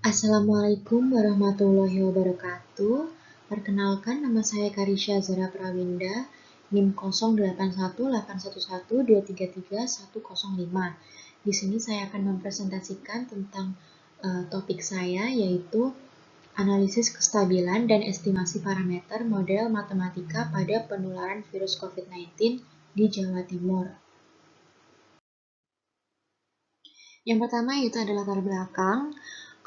Assalamualaikum warahmatullahi wabarakatuh. Perkenalkan, nama saya Karisya Zara Prawinda, NIM 081811233105. Di sini saya akan mempresentasikan tentang topik saya, yaitu analisis kestabilan dan estimasi parameter model matematika pada penularan virus COVID-19 di Jawa Timur. Yang pertama yaitu adalah latar belakang.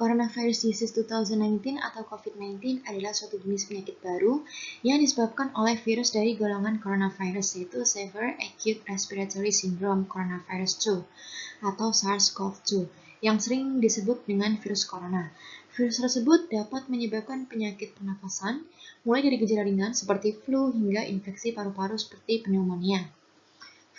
Coronavirus Disease 2019 atau COVID-19 adalah suatu jenis penyakit baru yang disebabkan oleh virus dari golongan coronavirus, yaitu Severe Acute Respiratory Syndrome Coronavirus 2 atau SARS-CoV-2 yang sering disebut dengan virus corona. Virus tersebut dapat menyebabkan penyakit pernafasan, mulai dari gejala ringan seperti flu hingga infeksi paru-paru seperti pneumonia.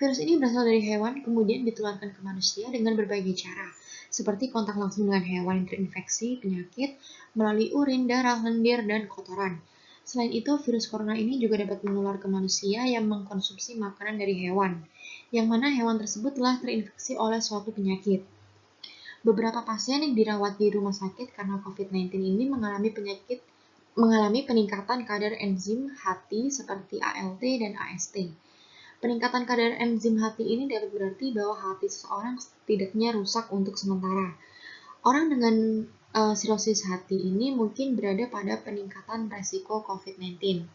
Virus ini berasal dari hewan, kemudian ditularkan ke manusia dengan berbagai cara, seperti kontak langsung dengan hewan yang terinfeksi penyakit melalui urin, darah, lendir, dan kotoran. Selain itu, virus corona ini juga dapat menular ke manusia yang mengkonsumsi makanan dari hewan, yang mana hewan tersebut telah terinfeksi oleh suatu penyakit. Beberapa pasien yang dirawat di rumah sakit karena COVID-19 ini mengalami peningkatan kadar enzim hati seperti ALT dan AST. Peningkatan kadar enzim hati ini dapat berarti bahwa hati seseorang setidaknya rusak untuk sementara. Orang dengan sirosis hati ini mungkin berada pada peningkatan resiko COVID-19.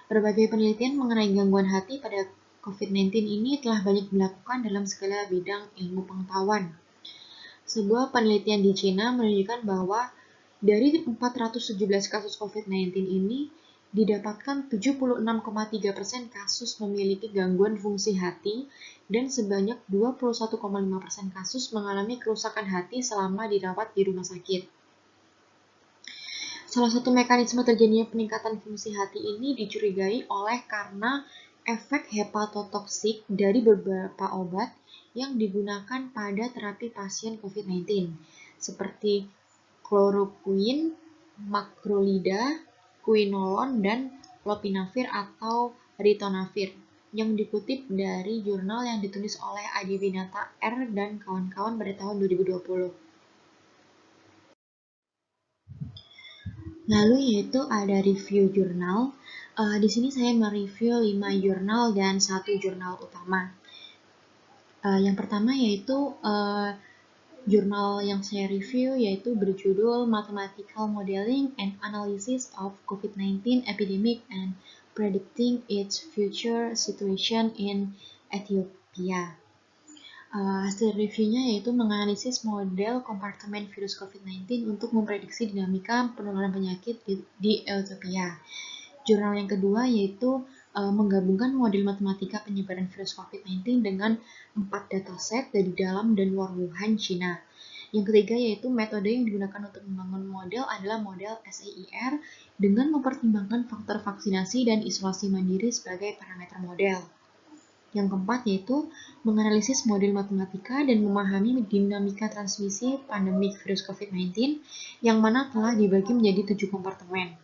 Berbagai penelitian mengenai gangguan hati pada COVID-19 ini telah banyak dilakukan dalam segala bidang ilmu pengetahuan. Sebuah penelitian di China menunjukkan bahwa dari 417 kasus COVID-19 ini, didapatkan 76,3% kasus memiliki gangguan fungsi hati dan sebanyak 21,5% kasus mengalami kerusakan hati selama dirawat di rumah sakit. Salah satu mekanisme terjadinya peningkatan fungsi hati ini dicurigai oleh karena efek hepatotoksik dari beberapa obat yang digunakan pada terapi pasien COVID-19, seperti kloroquine, macrolida, quinolone, dan lopinavir atau ritonavir, yang dikutip dari jurnal yang ditulis oleh Adiwinata R. dan kawan-kawan pada tahun 2020. Lalu yaitu ada review jurnal. Di sini saya mereview 5 jurnal dan 1 jurnal utama. Yang pertama yaitu jurnal yang saya review yaitu berjudul Mathematical Modeling and Analysis of COVID-19 Epidemic and Predicting its Future Situation in Ethiopia. Hasil reviewnya yaitu menganalisis model kompartemen virus COVID-19 untuk memprediksi dinamika penularan penyakit di Ethiopia. Jurnal yang kedua yaitu menggabungkan model matematika penyebaran virus COVID-19 dengan 4 dataset dari dalam dan luar Wuhan, China. Yang ketiga yaitu metode yang digunakan untuk membangun model adalah model SAIR dengan mempertimbangkan faktor vaksinasi dan isolasi mandiri sebagai parameter model. Yang keempat yaitu menganalisis model matematika dan memahami dinamika transmisi pandemik virus COVID-19 yang mana telah dibagi menjadi 7 kompartemen.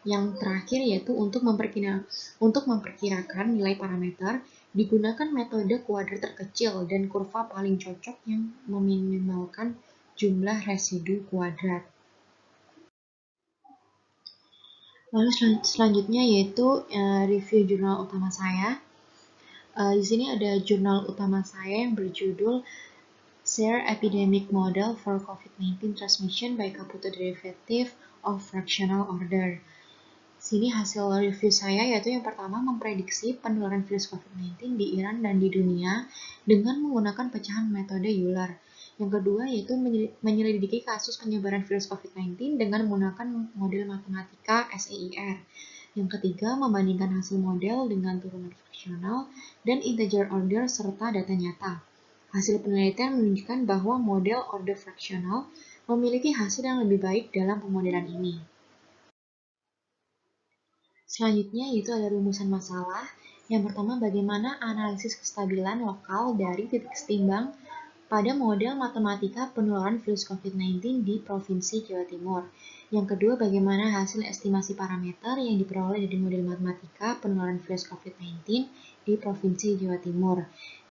Yang terakhir yaitu untuk memperkirakan nilai parameter, digunakan metode kuadrat terkecil dan kurva paling cocok yang meminimalkan jumlah residu kuadrat. Lalu selanjutnya yaitu review jurnal utama saya. Di sini ada jurnal utama saya yang berjudul Share Epidemic Model for COVID-19 Transmission by Computed Derivative of Fractional Order. Sini hasil review saya yaitu yang pertama memprediksi penularan virus COVID-19 di Iran dan di dunia dengan menggunakan pecahan metode Euler. Yang kedua yaitu menyelidiki kasus penyebaran virus COVID-19 dengan menggunakan model matematika SAIR. Yang ketiga, membandingkan hasil model dengan turunan fraksional dan integer order serta data nyata. Hasil penelitian menunjukkan bahwa model order fraksional memiliki hasil yang lebih baik dalam pemodelan ini. Selanjutnya yaitu ada rumusan masalah. Yang pertama, bagaimana analisis kestabilan lokal dari titik setimbang pada model matematika penularan virus COVID-19 di Provinsi Jawa Timur. Yang kedua, bagaimana hasil estimasi parameter yang diperoleh dari model matematika penularan virus COVID-19 di Provinsi Jawa Timur.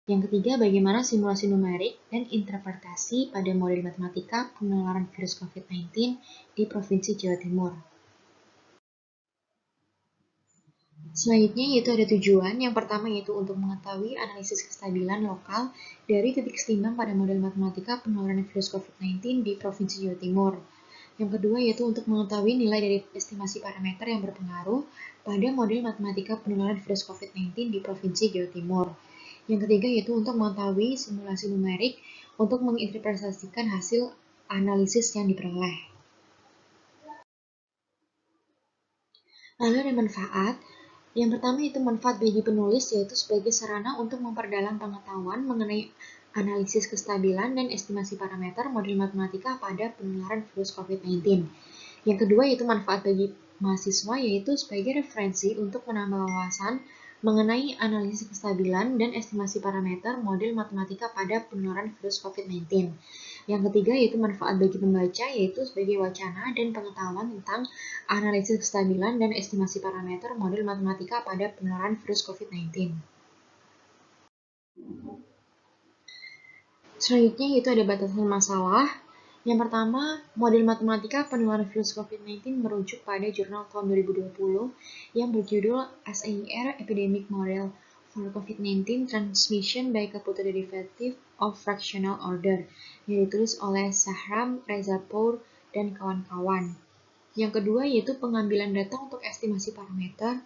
Yang ketiga, bagaimana simulasi numerik dan interpretasi pada model matematika penularan virus COVID-19 di Provinsi Jawa Timur. Selanjutnya yaitu ada tujuan. Yang pertama yaitu untuk mengetahui analisis kestabilan lokal dari titik setimbang pada model matematika penularan virus COVID-19 di Provinsi Jawa Timur. Yang kedua yaitu untuk mengetahui nilai dari estimasi parameter yang berpengaruh pada model matematika penularan virus COVID-19 di Provinsi Jawa Timur. Yang ketiga yaitu untuk mengetahui simulasi numerik untuk menginterpretasikan hasil analisis yang diperoleh. Lalu ada manfaat. Yang pertama itu manfaat bagi penulis, yaitu sebagai sarana untuk memperdalam pengetahuan mengenai analisis kestabilan dan estimasi parameter model matematika pada penularan virus COVID-19. Yang kedua yaitu manfaat bagi mahasiswa, yaitu sebagai referensi untuk menambah wawasan mengenai analisis kestabilan dan estimasi parameter model matematika pada penularan virus COVID-19. Yang ketiga yaitu manfaat bagi pembaca, yaitu sebagai wacana dan pengetahuan tentang analisis kestabilan dan estimasi parameter model matematika pada penularan virus COVID-19. Selanjutnya yaitu ada batasan masalah. Yang pertama, model matematika penularan virus COVID-19 merujuk pada jurnal tahun 2020 yang berjudul SAIR Epidemic Model for COVID-19 Transmission by Computer Derivative of Fractional Order yang ditulis oleh Shahram Rezapour dan kawan-kawan. Yang kedua yaitu pengambilan data untuk estimasi parameter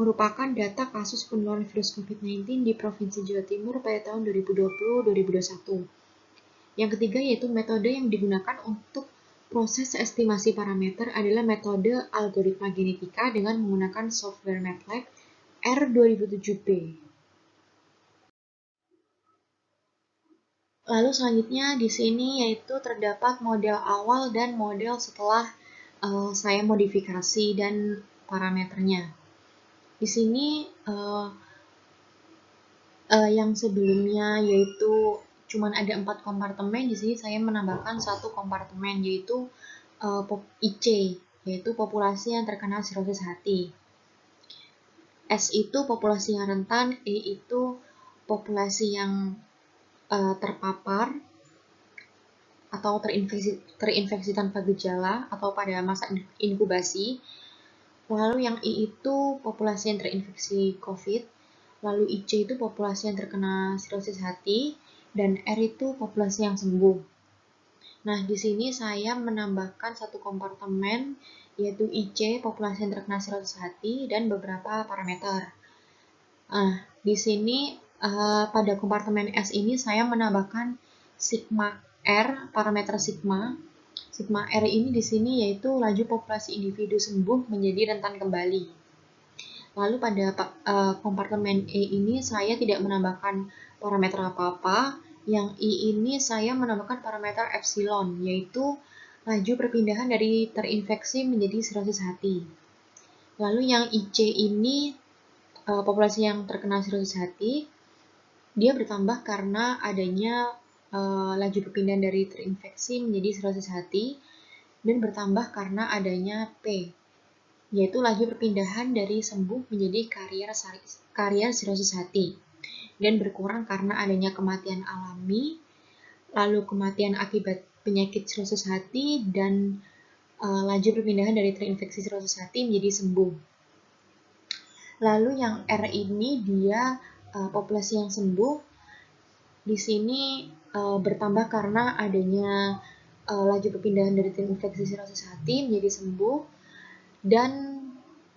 merupakan data kasus penularan virus COVID-19 di Provinsi Jawa Timur pada tahun 2020-2021. Yang ketiga yaitu metode yang digunakan untuk proses estimasi parameter adalah metode algoritma genetika dengan menggunakan software MATLAB R2007B. Lalu selanjutnya di sini yaitu terdapat model awal dan model setelah saya modifikasi dan parameternya. Di sini yang sebelumnya yaitu cuman ada 4 kompartemen, di sini saya menambahkan 1 kompartemen yaitu IC, yaitu populasi yang terkena sirosis hati. S itu populasi yang rentan, E itu populasi yang terpapar atau terinfeksi tanpa gejala atau pada masa inkubasi. Lalu yang I itu populasi yang terinfeksi COVID. Lalu IC itu populasi yang terkena sirosis hati, dan R itu populasi yang sembuh. Nah, di sini saya menambahkan 1 kompartemen, yaitu IC, populasi yang terkena sirosis hati, dan beberapa parameter. Nah, di sini pada kompartemen S ini saya menambahkan sigma R, parameter sigma. Sigma R ini di sini yaitu laju populasi individu sembuh menjadi rentan kembali. Lalu pada kompartemen E ini saya tidak menambahkan parameter apa-apa. Yang I ini saya menambahkan parameter epsilon, yaitu laju perpindahan dari terinfeksi menjadi sirosis hati. Lalu yang IC ini populasi yang terkena sirosis hati, dia bertambah karena adanya laju perpindahan dari terinfeksi menjadi sirosis hati, dan bertambah karena adanya P, yaitu laju perpindahan dari sembuh menjadi karier sirosis hati, dan berkurang karena adanya kematian alami, lalu kematian akibat penyakit sirosis hati, dan laju perpindahan dari terinfeksi sirosis hati menjadi sembuh. Lalu yang R ini dia populasi yang sembuh, di sini bertambah karena adanya laju perpindahan dari terinfeksi sirosis hati menjadi sembuh, dan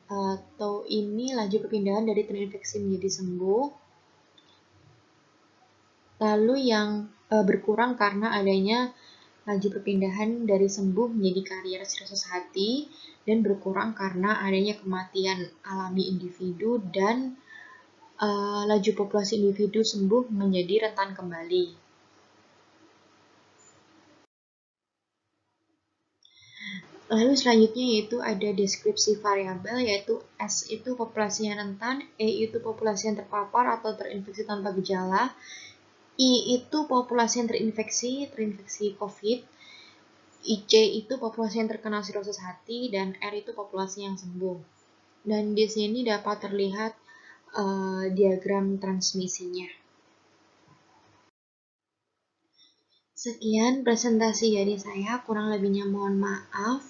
atau ini laju perpindahan dari terinfeksi menjadi sembuh. Lalu yang berkurang karena adanya laju perpindahan dari sembuh menjadi karier sirosis hati, dan berkurang karena adanya kematian alami individu, dan laju populasi individu sembuh menjadi rentan kembali. Lalu selanjutnya yaitu ada deskripsi variabel, yaitu S itu populasi yang rentan, E itu populasi yang terpapar atau terinfeksi tanpa gejala, I itu populasi yang terinfeksi COVID, IC itu populasi yang terkena sirosis hati, dan R itu populasi yang sembuh. Dan di sini dapat terlihat diagram transmisinya. Sekian presentasi dari saya, kurang lebihnya mohon maaf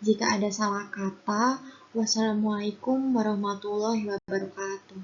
jika ada salah kata. Wassalamualaikum warahmatullahi wabarakatuh.